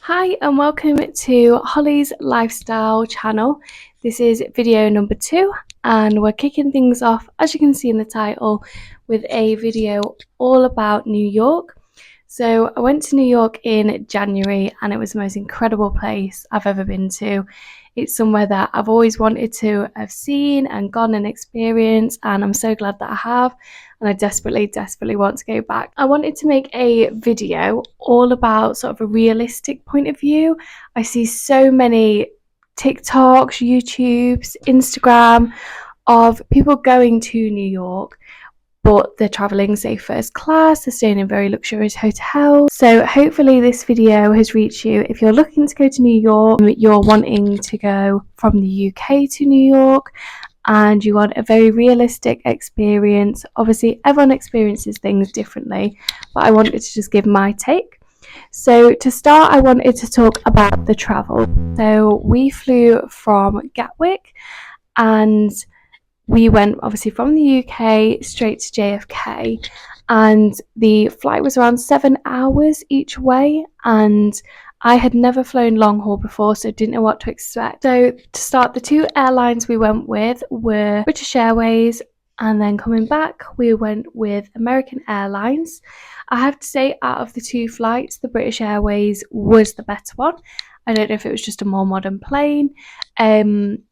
Hi and welcome to Holly's Lifestyle channel. This is video number 2 and we're kicking things off, as you can see in the title, with a video all about New York. So I went to New York in January and it was the most incredible place I've ever been to. It's somewhere that I've always wanted to have seen and gone and experienced, and I'm so glad that I have, and I desperately want to go back. I wanted to make a video all about sort of a realistic point of view. I see so many TikToks, YouTubes, Instagram of people going to New York, but they're traveling, say, first class, they're staying in very luxurious hotels. So hopefully this video has reached you if you're looking to go to New York, you're wanting to go from the UK to New York, and you want a very realistic experience. Obviously everyone experiences things differently, but I wanted to just give my take. So to start, I wanted to talk about the travel. So we flew from Gatwick and we went obviously from the UK straight to JFK, and the flight was around 7 hours each way, and I had never flown long haul before, so didn't know what to expect. So to start, the two airlines we went with were British Airways, and then coming back we went with American Airlines. I have to say, out of the two flights, the British Airways was the better one. I don't know if it was just a more modern plane.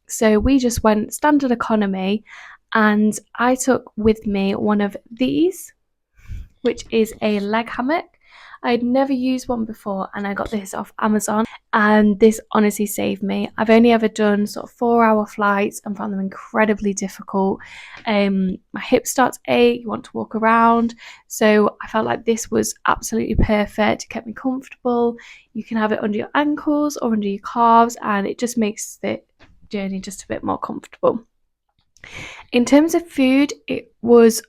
So we just went standard economy, and I took with me one of these, which is a leg hammock. I'd never used one before and I got this off Amazon, and this honestly saved me. I've only ever done sort of 4-hour flights and found them incredibly difficult. My hips start to ache, you want to walk around, so I felt like this was absolutely perfect. It kept me comfortable. You can have it under your ankles or under your calves, and it just makes the journey just a bit more comfortable. In terms of food, it was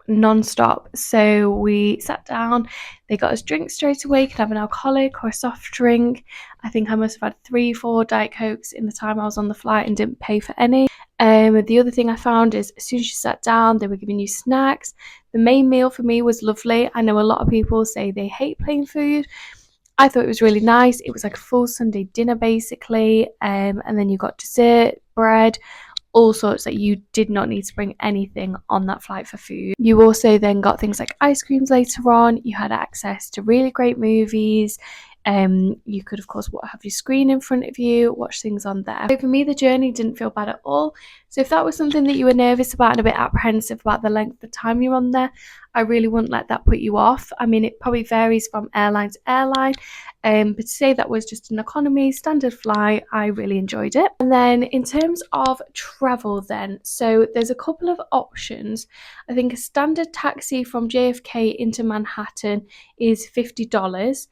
non-stop. So we sat down, they got us drinks straight away. You could have an alcoholic or a soft drink. I think I must have had 3-4 Diet Cokes in the time I was on the flight and didn't pay for any. The other thing I found is, as soon as you sat down, they were giving you snacks. The main meal for me was lovely. I know a lot of people say they hate plain food. I thought it was really nice. It was like a full Sunday dinner basically, and then you got dessert, bread, all sorts. That you did not need to bring anything on that flight for food. You also then got things like ice creams later on. You had access to really great movies. You could of course have your screen in front of you, watch things on there. So for me, the journey didn't feel bad at all. So if that was something that you were nervous about and a bit apprehensive about the length of time you're on there, I really wouldn't let that put you off. I mean, it probably varies from airline to airline, but to say that was just an economy standard flight, I really enjoyed it. And then in terms of travel then, so there's a couple of options. I think a standard taxi from JFK into Manhattan is $50.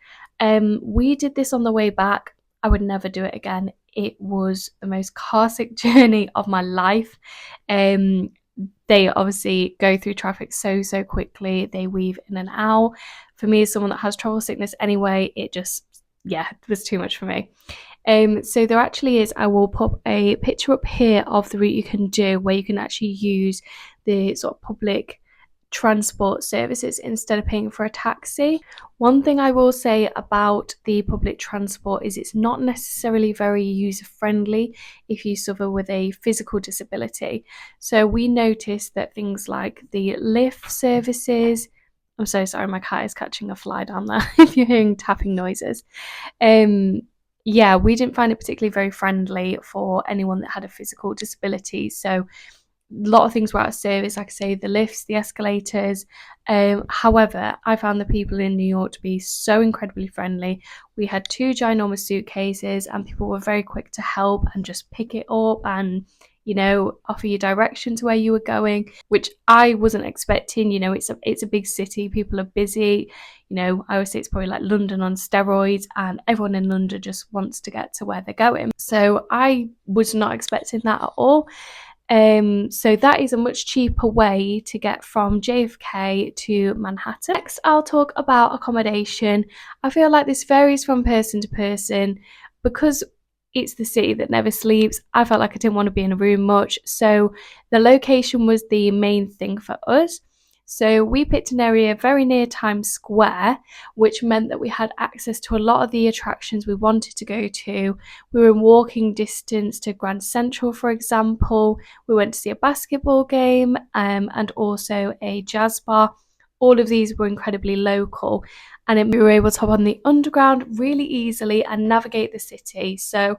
We did this on the way back. I would never do it again. It was the most car-sick journey of my life. They obviously go through traffic so quickly. They weave in and out. For me, as someone that has travel sickness anyway, it just, yeah, it was too much for me. So there actually is, I will pop a picture up here of the route you can do, where you can actually use the sort of public transport services instead of paying for a taxi. One thing I will say about the public transport is it's not necessarily very user friendly if you suffer with a physical disability. So we noticed that things like the lift services, I'm so sorry, my cat is catching a fly down there if you're hearing tapping noises. Yeah, we didn't find it particularly very friendly for anyone that had a physical disability. So a lot of things were out of service, like I say, the lifts, the escalators. However, I found the people in New York to be so incredibly friendly. We had 2 ginormous suitcases and people were very quick to help and just pick it up and, you know, offer you direction to where you were going, which I wasn't expecting. You know, it's a big city, people are busy. You know, I always say it's probably like London on steroids, and everyone in London just wants to get to where they're going. So I was not expecting that at all. So that is a much cheaper way to get from JFK to Manhattan. Next, I'll talk about accommodation. I feel like this varies from person to person. Because it's the city that never sleeps, I felt like I didn't want to be in a room much. So the location was the main thing for us. So we picked an area very near Times Square, which meant that we had access to a lot of the attractions we wanted to go to. We were in walking distance to Grand Central, for example. We went to see a basketball game and also a jazz bar. All of these were incredibly local, and we were able to hop on the underground really easily and navigate the city. So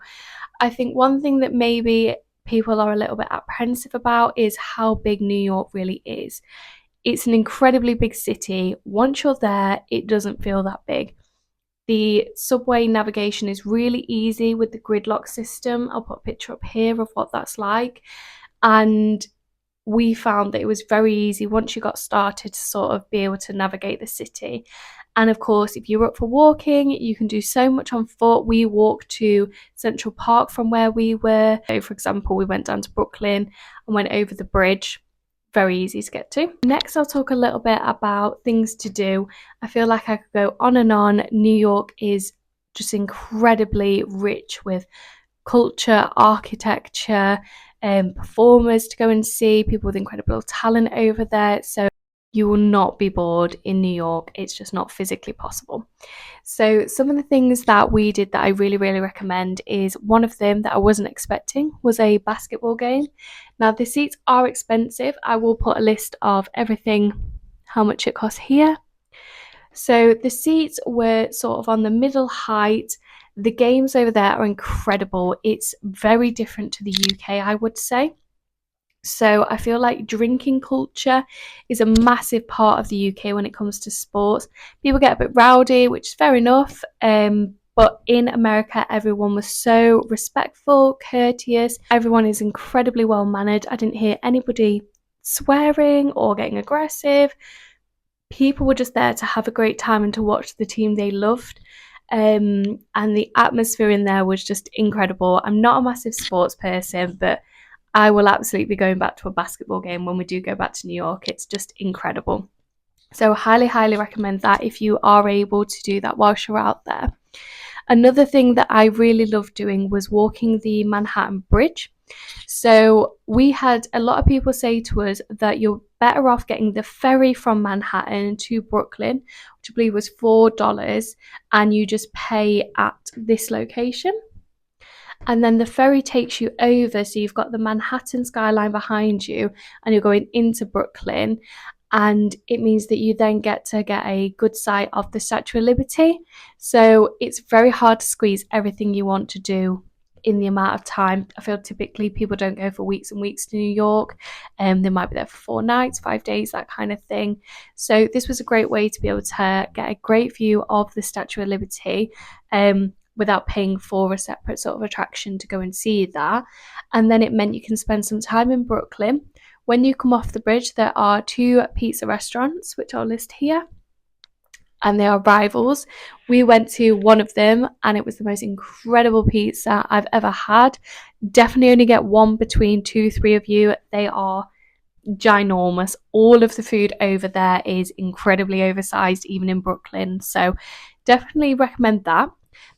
I think one thing that maybe people are a little bit apprehensive about is how big New York really is. It's an incredibly big city. Once you're there, it doesn't feel that big. The subway navigation is really easy with the gridlock system. I'll put a picture up here of what that's like. And we found that it was very easy once you got started to sort of be able to navigate the city. And of course, if you're up for walking, you can do so much on foot. We walked to Central Park from where we were. So for example, we went down to Brooklyn and went over the bridge. Very easy to get to. Next, I'll talk a little bit about things to do. I feel like I could go on and on. New York is just incredibly rich with culture, architecture, performers to go and see, people with incredible talent over there. So you will not be bored in New York. It's just not physically possible. So some of the things that we did that I really, really recommend is one of them that I wasn't expecting was a basketball game. Now the seats are expensive. I will put a list of everything, how much it costs here. So the seats were sort of on the middle height. The games over there are incredible. It's very different to the UK, I would say. So I feel like drinking culture is a massive part of the UK when it comes to sports. People get a bit rowdy, which is fair enough. But in America, everyone was so respectful, courteous. Everyone is incredibly well mannered. I didn't hear anybody swearing or getting aggressive. People were just there to have a great time and to watch the team they loved. And the atmosphere in there was just incredible. I'm not a massive sports person, but I will absolutely be going back to a basketball game when we do go back to New York. It's just incredible. So highly, highly recommend that if you are able to do that whilst you're out there. Another thing that I really loved doing was walking the Manhattan Bridge. So we had a lot of people say to us that you're better off getting the ferry from Manhattan to Brooklyn, which I believe was $4, and you just pay at this location. And then the ferry takes you over, so you've got the Manhattan skyline behind you and you're going into Brooklyn, and it means that you then get a good sight of the Statue of Liberty. So it's very hard to squeeze everything you want to do in the amount of time. I feel typically people don't go for weeks and weeks to New York, and they might be there for 4 nights, 5 days, that kind of thing. So this was a great way to be able to get a great view of the Statue of Liberty, without paying for a separate sort of attraction to go and see that. And then it meant you can spend some time in Brooklyn. When you come off the bridge, there are 2 pizza restaurants, which I'll list here, and they are rivals. We went to one of them and it was the most incredible pizza I've ever had. Definitely only get one between 2-3 of you. They are ginormous. All of the food over there is incredibly oversized, even in Brooklyn. So definitely recommend that.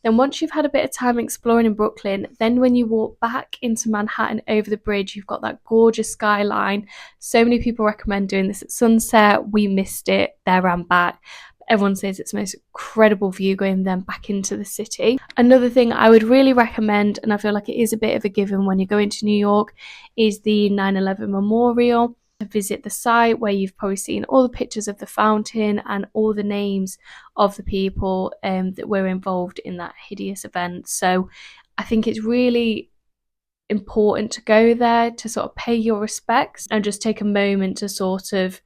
Then once you've had a bit of time exploring in Brooklyn, then when you walk back into Manhattan over the bridge, you've got that gorgeous skyline. So many people recommend doing this at sunset. We missed it there and back. Everyone says it's the most incredible view going then back into the city. Another thing I would really recommend, and I feel like it is a bit of a given when you're going to New York, is the 9/11 Memorial. Visit the site where you've probably seen all the pictures of the fountain and all the names of the people that were involved in that hideous event. So I think it's really important to go there to sort of pay your respects and just take a moment to sort of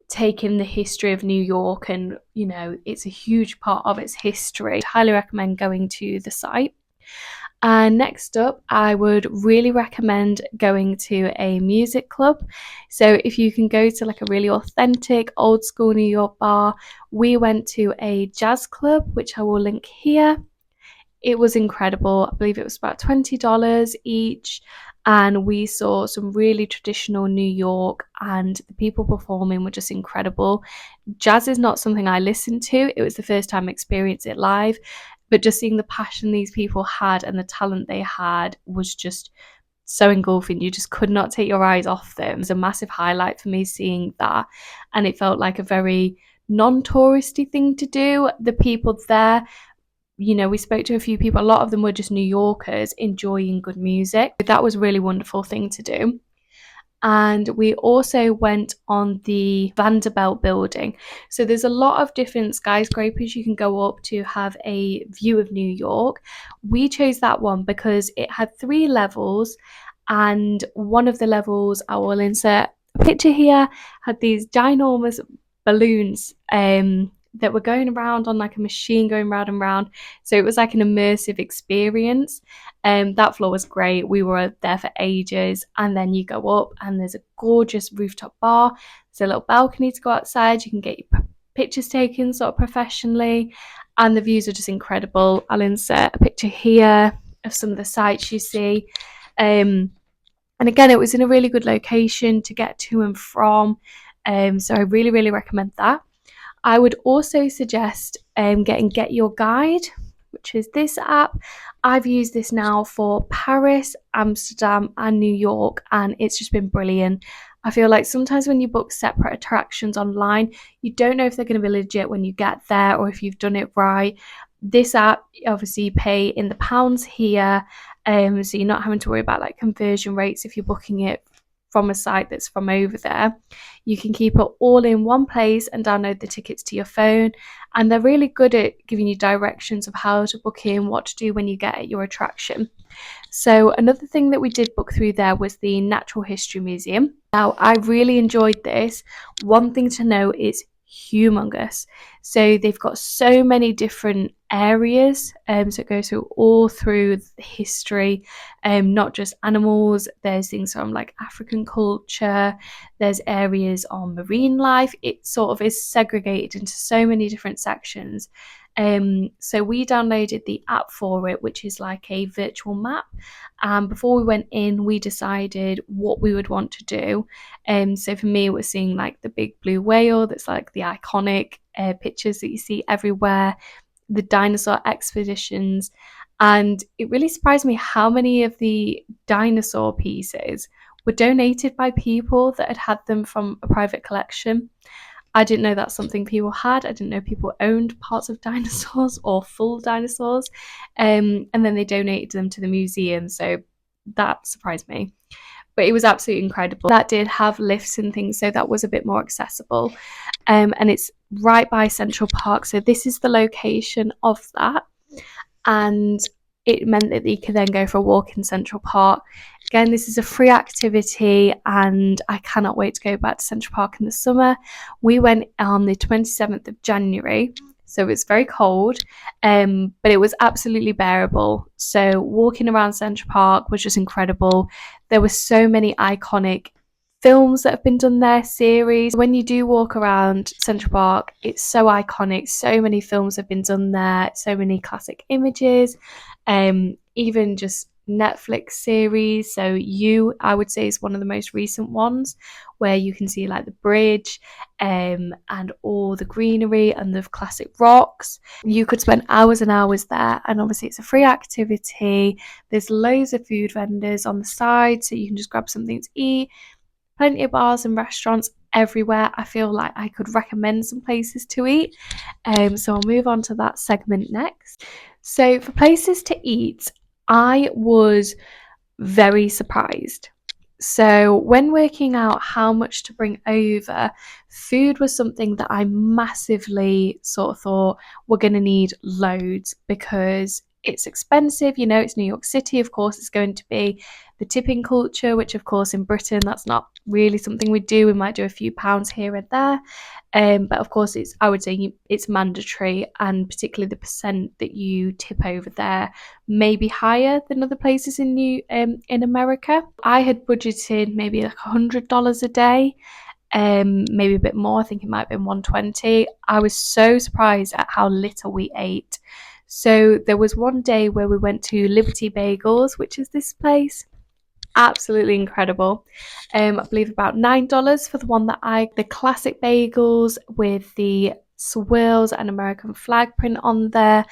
take in the history of New York. And you know, it's a huge part of its history. I'd highly recommend going to the site. And next up, I would really recommend going to a music club. So if you can go to like a really authentic old school New York bar, we went to a jazz club, which I will link here. It was incredible. I believe it was about $20 each, and we saw some really traditional New York, and the people performing were just incredible. Jazz is not something I listened to. It was the first time I experienced it live, but just seeing the passion these people had and the talent they had was just so engulfing. You just could not take your eyes off them. It was a massive highlight for me seeing that, and it felt like a very non-touristy thing to do. The people there, you know, we spoke to a few people, a lot of them were just New Yorkers enjoying good music. That was a really wonderful thing to do. And we also went on the Vanderbilt building. So there's a lot of different skyscrapers you can go up to have a view of New York. We chose that one because it had 3 levels, and one of the levels, I will insert a picture here, had these ginormous balloons that were going around on like a machine, going round and round. So it was like an immersive experience. That floor was great. We were there for ages. And then you go up and there's a gorgeous rooftop bar. There's a little balcony to go outside. You can get your pictures taken sort of professionally, and the views are just incredible. I'll insert a picture here of some of the sights you see. And again, it was in a really good location to get to and from. So I really, really recommend that. I would also suggest getting Get Your Guide, which is this app. I've used this now for Paris, Amsterdam, and New York, and it's just been brilliant. I feel like sometimes when you book separate attractions online, you don't know if they're going to be legit when you get there or if you've done it right. This app, obviously, you pay in the pounds here, so you're not having to worry about like conversion rates if you're booking it from a site that's from over there. You can keep it all in one place and download the tickets to your phone, and they're really good at giving you directions of how to book in, what to do when you get at your attraction. So another thing that we did book through there was the Natural History Museum. Now, I really enjoyed this. One thing to know, it's humongous. So they've got so many different areas, so it goes through all through the history, not just animals. There's things from like African culture, there's areas on marine life. It sort of is segregated into so many different sections. So we downloaded the app for it, which is like a virtual map. And before we went in, we decided what we would want to do. So for me, it was seeing like the big blue whale that's like the iconic pictures that you see everywhere, the dinosaur expeditions. And it really surprised me how many of the dinosaur pieces were donated by people that had them from a private collection. I didn't know that's something people had. I didn't know people owned parts of dinosaurs or full dinosaurs. And then they donated them to the museum. So that surprised me. But it was absolutely incredible. That did have lifts and things, so that was a bit more accessible. And it's right by Central Park. So this is the location of that. And it meant that you could then go for a walk in Central Park. Again, this is a free activity, and I cannot wait to go back to Central Park in the summer. We went on the 27th of January, so it's very cold, but it was absolutely bearable. So walking around Central Park was just incredible. There were so many iconic films that have been done there, series. When you do walk around Central Park, it's so iconic. So many films have been done there, so many classic images, even just Netflix series. So I would say, is one of the most recent ones, where you can see like the bridge and all the greenery and the classic rocks. You could spend hours and hours there, and obviously it's a free activity. There's loads of food vendors on the side, so you can just grab something to eat. Plenty of bars and restaurants everywhere. I feel like I could recommend some places to eat. So I'll move on to that segment next. So for places to eat, I was very surprised. So when working out how much to bring over, food was something that I massively sort of thought we're going to need loads, because it's expensive. You know, it's New York City. Of course, it's going to be the tipping culture, which of course in Britain, that's not really something we do. We might do a few pounds here and there. But of course, I would say it's mandatory, and particularly the percent that you tip over there may be higher than other places in America. I had budgeted maybe like $100 a day, maybe a bit more. I think it might have been $120. I was so surprised at how little we ate. So there was one day where we went to Liberty Bagels, which is this place. Absolutely incredible. I believe about $9 for the one that the classic bagels with the swirls and American flag print on there.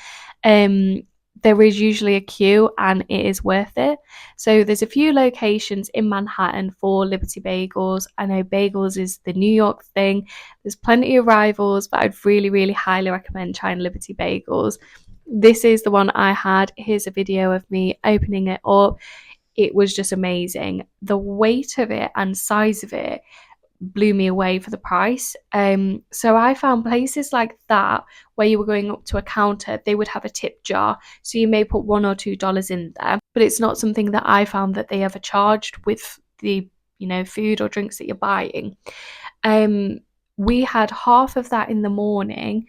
there is usually a queue and it is worth it. So there's a few locations in Manhattan for Liberty Bagels. I know bagels is the New York thing. There's plenty of rivals, but I'd really, really highly recommend trying Liberty Bagels. This is the one I had. Here's a video of me opening it up. It was just amazing. The weight of it and size of it blew me away for the price. So I found places like that where you were going up to a counter, they would have a tip jar. So you may put $1 or $2 in there, but it's not something that I found that they ever charged with the, food or drinks that you're buying. We had half of that in the morning.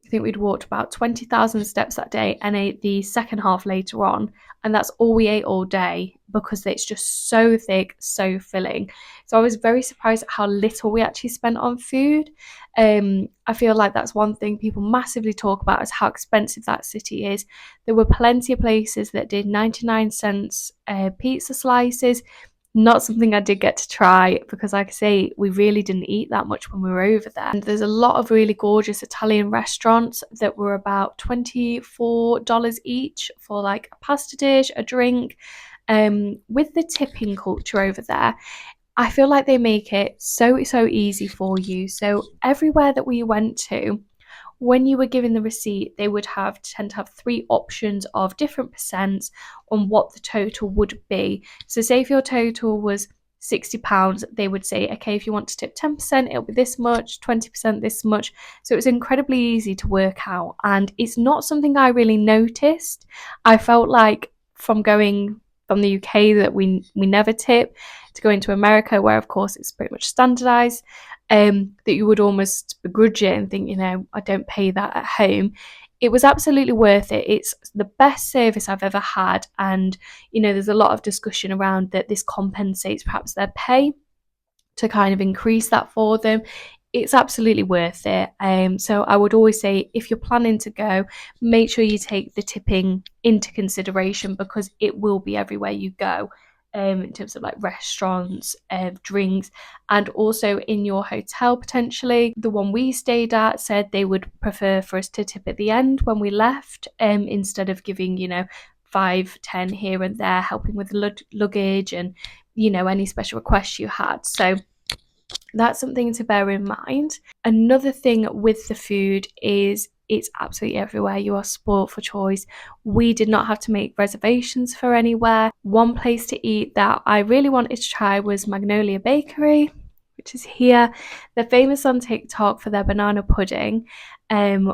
I think we'd walked about 20,000 steps that day and ate the second half later on. And that's all we ate all day because it's just so thick, so filling. So I was very surprised at how little we actually spent on food. I feel like that's one thing people massively talk about is how expensive that city is. There were plenty of places that did 99 cents pizza slices. Not something I did get to try because, like I say, we really didn't eat that much when we were over there. And there's a lot of really gorgeous Italian restaurants that were about $24 each for like a pasta dish, a drink. With the tipping culture over there, I feel like they make it so easy for you. So everywhere that we went to, when you were given the receipt, they would tend to have 3 options of different percents on what the total would be. So say if your total was £60, they would say, okay, if you want to tip 10%, it'll be this much, 20% this much. So it was incredibly easy to work out. And it's not something I really noticed. I felt like from going from the UK that we never tip to going to America, where of course it's pretty much standardized, that you would almost begrudge it and think, I don't pay that at home. It was absolutely worth it. It's the best service I've ever had. And, there's a lot of discussion around that this compensates perhaps their pay to kind of increase that for them. It's absolutely worth it. So I would always say if you're planning to go, make sure you take the tipping into consideration because it will be everywhere you go. In terms of like restaurants, drinks, and also in your hotel potentially. The one we stayed at said they would prefer for us to tip at the end when we left, instead of giving 5-10 here and there, helping with luggage and any special requests you had. So that's something to bear in mind. Another thing with the food is it's absolutely everywhere. You are spoilt for choice. We did not have to make reservations for anywhere. One place to eat that I really wanted to try was Magnolia Bakery, which is here. They're famous on TikTok for their banana pudding,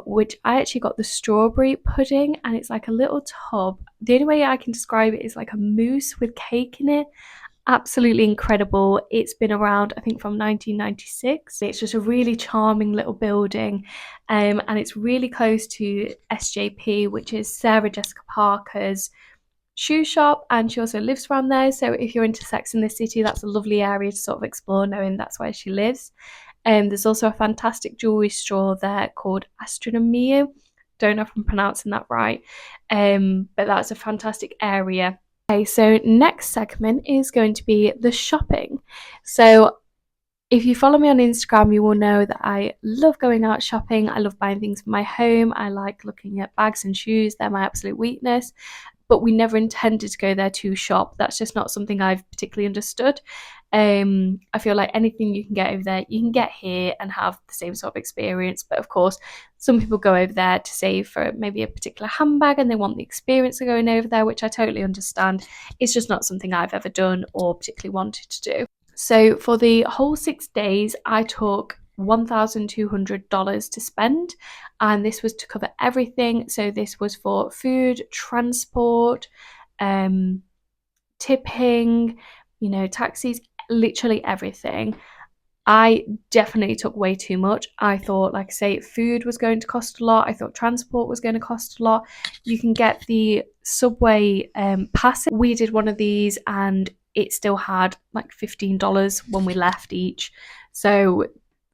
which I actually got the strawberry pudding, and it's like a little tub. The only way I can describe it is like a mousse with cake in it. Absolutely incredible. It's been around, I think, from 1996. It's just a really charming little building, and it's really close to SJP, which is Sarah Jessica Parker's shoe shop, and she also lives around there. So if you're into Sex in the City, that's a lovely area to sort of explore, knowing that's where she lives. There's also a fantastic jewelry store there called Astronomia. Don't know if I'm pronouncing that right, but that's a fantastic area. Okay, so next segment is going to be the shopping. So if you follow me on Instagram, you will know that I love going out shopping. I love buying things for my home. I like looking at bags and shoes. They're my absolute weakness. But we never intended to go there to shop. That's just not something I've particularly understood. I feel like anything you can get over there, you can get here and have the same sort of experience. But of course, some people go over there to save for maybe a particular handbag and they want the experience of going over there, which I totally understand. It's just not something I've ever done or particularly wanted to do. So for the whole 6 days, I took $1,200 to spend, and this was to cover everything. So this was for food, transport, tipping, taxis, literally everything. I definitely took way too much. I thought, like I say, food was going to cost a lot. I thought transport was going to cost a lot. You can get the subway pass. We did one of these and it still had like $15 when we left each. So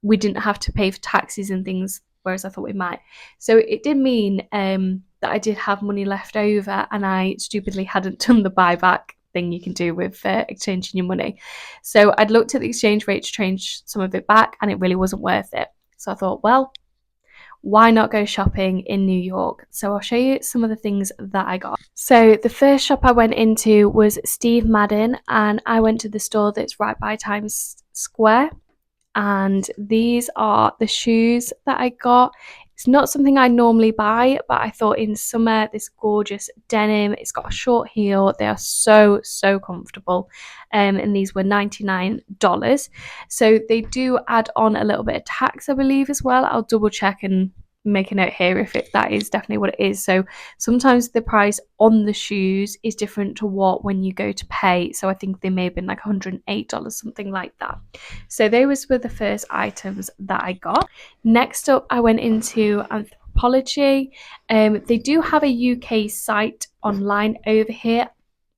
we didn't have to pay for taxis and things, whereas I thought we might. So it did mean that I did have money left over, and I stupidly hadn't done the buyback thing you can do with exchanging your money. So I'd looked at the exchange rate to change some of it back, and it really wasn't worth it. So I thought, well, why not go shopping in New York? So I'll show you some of the things that I got. So the first shop I went into was Steve Madden, and I went to the store that's right by Times Square. And these are the shoes that I got. It's not something I normally buy, but I thought in summer, this gorgeous denim, it's got a short heel, they are so comfortable, and these were $99. So they do add on a little bit of tax, I believe, as well. I'll double check and make a note here if that is definitely what it is. So sometimes the price on the shoes is different to what when you go to pay. So I think they may have been like $108, something like that. So those were the first items that I got. Next up, I went into Anthropology. They do have a UK site online over here.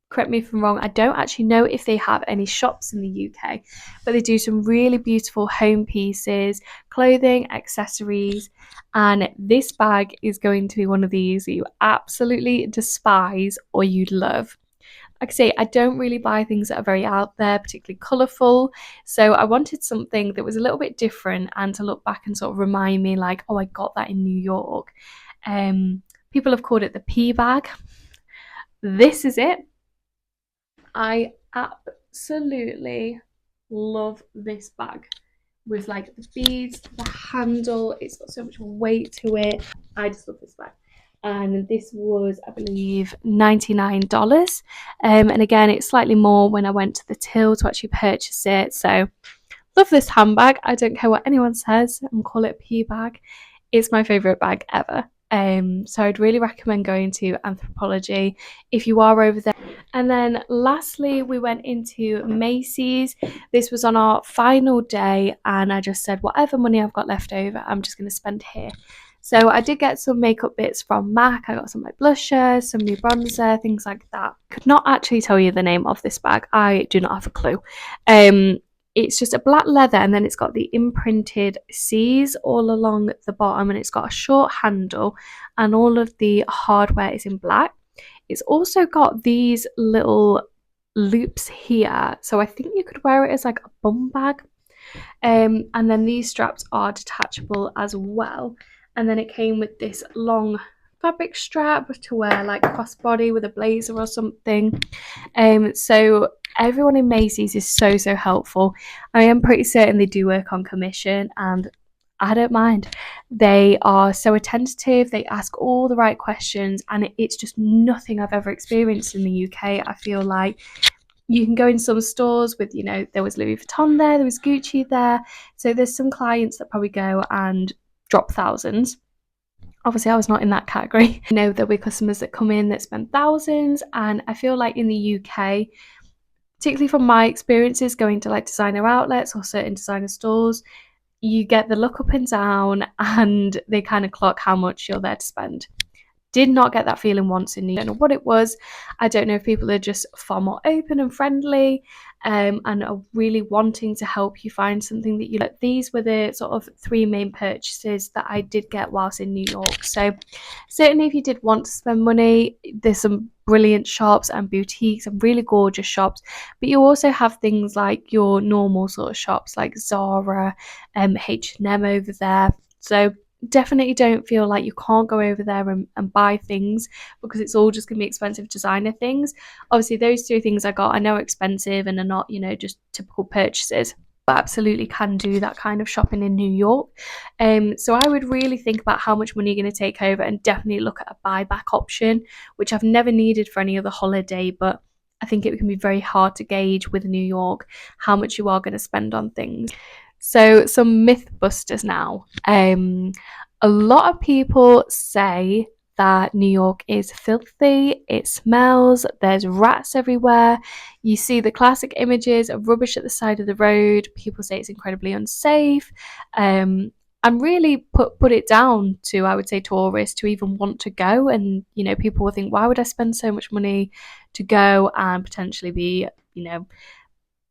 Correct me if I'm wrong, I don't actually know if they have any shops in the UK, but they do some really beautiful home pieces, clothing, accessories, and this bag is going to be one of these that you absolutely despise or you'd love. Like I say, I don't really buy things that are very out there, particularly colourful, so I wanted something that was a little bit different and to look back and sort of remind me like, oh, I got that in New York. People have called it the pea bag. This is it. I absolutely love this bag with like the beads, the handle, it's got so much weight to it. I just love this bag. And this was, I believe, $99. And again, it's slightly more when I went to the till to actually purchase it. So love this handbag. I don't care what anyone says, I'm call it a pea bag. It's my favourite bag ever. So I'd really recommend going to Anthropology if you are over there. And then lastly, we went into Macy's. This was on our final day, and I just said, whatever money I've got left over, I'm just going to spend here. So I did get some makeup bits from MAC. I got some like blusher, some new bronzer, things like that. Could not actually tell you the name of this bag. I do not have a clue. It's just a black leather, and then it's got the imprinted C's all along the bottom, and it's got a short handle, and all of the hardware is in black. It's also got these little loops here, so I think you could wear it as like a bum bag. And then these straps are detachable as well, and then it came with this long fabric strap to wear like crossbody with a blazer or something. So everyone in Macy's is so helpful. I am pretty certain they do work on commission, and I don't mind. They are so attentive, they ask all the right questions, and it's just nothing I've ever experienced in the UK. I feel like you can go in some stores with, you know, there was Louis Vuitton there was Gucci there. So there's some clients that probably go and drop thousands. Obviously, I was not in that category. You know, there'll be customers that come in that spend thousands, and I feel like in the UK, particularly from my experiences going to like designer outlets or certain designer stores, you get the look up and down and they kind of clock how much you're there to spend. Did not get that feeling once in New York. I don't know what it was. I don't know if people are just far more open and friendly, and are really wanting to help you find something that you like. These were the sort of three main purchases that I did get whilst in New York. So certainly if you did want to spend money, there's some brilliant shops and boutiques and really gorgeous shops, but you also have things like your normal sort of shops like Zara, H&M over there. So definitely don't feel like you can't go over there and buy things, because it's all just going to be expensive designer things. Obviously those two things I got, I know are expensive and are not, you know, just typical purchases, but absolutely can do that kind of shopping in New York. So I would really think about how much money you're going to take over, and definitely look at a buyback option, which I've never needed for any other holiday, but I think it can be very hard to gauge with New York how much you are going to spend on things. So some mythbusters now. A lot of people say that New York is filthy, it smells, there's rats everywhere. You see the classic images of rubbish at the side of the road. People say it's incredibly unsafe. And really put it down to, I would say, tourists to even want to go. And, you know, people will think, why would I spend so much money to go and potentially be, you know,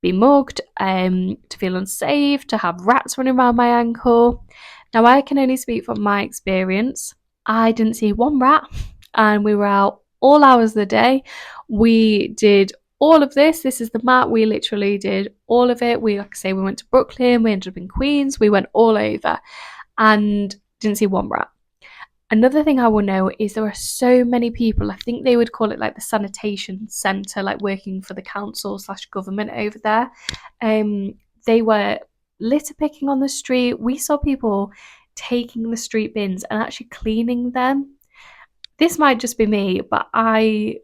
be mugged, to feel unsafe, to have rats running around my ankle. Now, I can only speak from my experience. I didn't see one rat, and we were out all hours of the day. We did all of this. This is the map. We literally did all of it. We, like I say, we went to Brooklyn, we ended up in Queens, we went all over. And Didn't see one rat. Another thing I will know is there are so many people, I think they would call it like the sanitation centre, like working for the council / government over there. They were litter picking on the street. We saw people taking the street bins and actually cleaning them. This might just be me, but I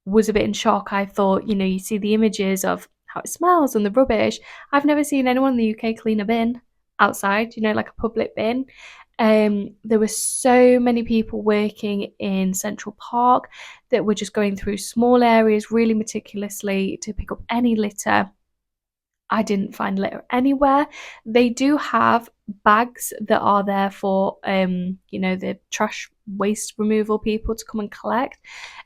was a bit in shock. I thought, you see the images of how it smells and the rubbish. I've never seen anyone in the UK clean a bin outside, like a public bin. There were so many people working in Central Park that were just going through small areas really meticulously to pick up any litter. I didn't find litter anywhere. They do have bags that are there for the trash waste removal people to come and collect.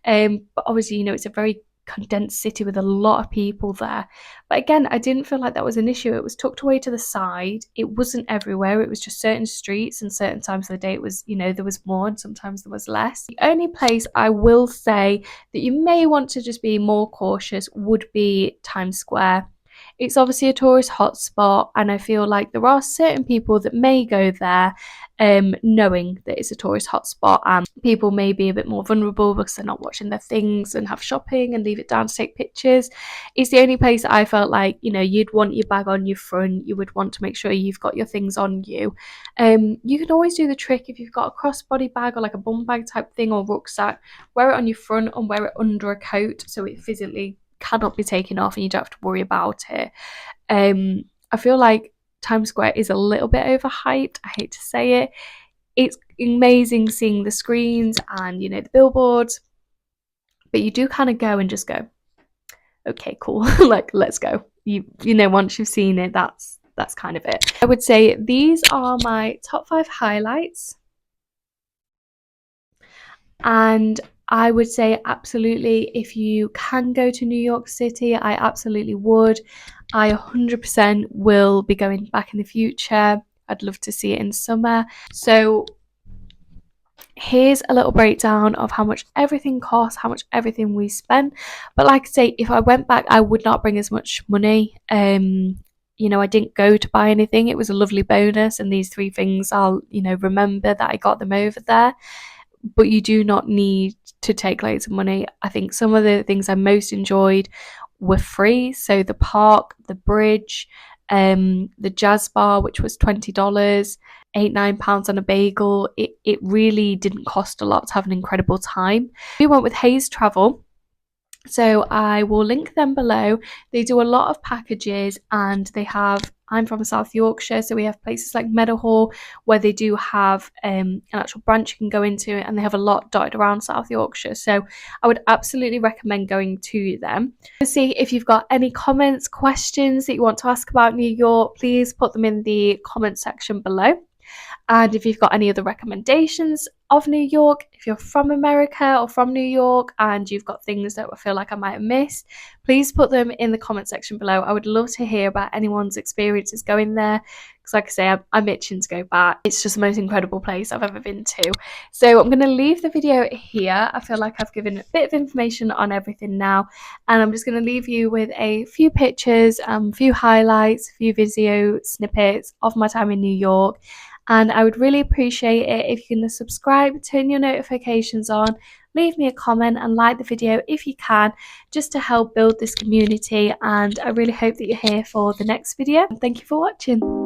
But obviously, it's a very condensed city with a lot of people there. But again, I didn't feel like that was an issue. It was tucked away to the side. It wasn't everywhere. It was just certain streets and certain times of the day it was, there was more and sometimes there was less. The only place I will say that you may want to just be more cautious would be Times Square. It's obviously a tourist hotspot, and I feel like there are certain people that may go there knowing that it's a tourist hotspot, and people may be a bit more vulnerable because they're not watching their things and have shopping and leave it down to take pictures. It's the only place I felt like, you'd want your bag on your front. You would want to make sure you've got your things on you. You can always do the trick if you've got a crossbody bag or like a bum bag type thing or rucksack, wear it on your front and wear it under a coat so it physically cannot be taken off and you don't have to worry about it. I feel like Times Square is a little bit overhyped. I hate to say it. It's amazing seeing the screens and the billboards, but you do kind of go and just go, okay, cool. Like, let's go. Once you've seen it, that's kind of it. I would say these are my top 5 highlights, and I would say absolutely, if you can go to New York City, I absolutely would. I 100% will be going back in the future. I'd love to see it in summer. So here's a little breakdown of how much everything costs, how much everything we spent. But like I say, if I went back, I would not bring as much money. I didn't go to buy anything. It was a lovely bonus, and these 3 things I'll remember that I got them over there. But you do not need to take loads of money. I think some of the things I most enjoyed were free. So the park, the bridge, the jazz bar, which was $20, £8-9 on a bagel. It really didn't cost a lot to have an incredible time. We went with Hayes Travel, so I will link them below. They do a lot of packages, and I'm from South Yorkshire, so we have places like Meadowhall where they do have an actual branch you can go into, and they have a lot dotted around South Yorkshire. So I would absolutely recommend going to them. See if you've got any comments, questions that you want to ask about New York, please put them in the comment section below. And if you've got any other recommendations of New York, if you're from America or from New York and you've got things that I feel like I might have missed, please put them in the comment section below. I would love to hear about anyone's experiences going there, because like I say, I'm itching to go back. It's just the most incredible place I've ever been to. So I'm going to leave the video here. I feel like I've given a bit of information on everything now, and I'm just going to leave you with a few pictures, a few highlights, a few video snippets of my time in New York. And I would really appreciate it if you can subscribe, turn your notifications on, leave me a comment and like the video if you can, just to help build this community. And I really hope that you're here for the next video. Thank you for watching.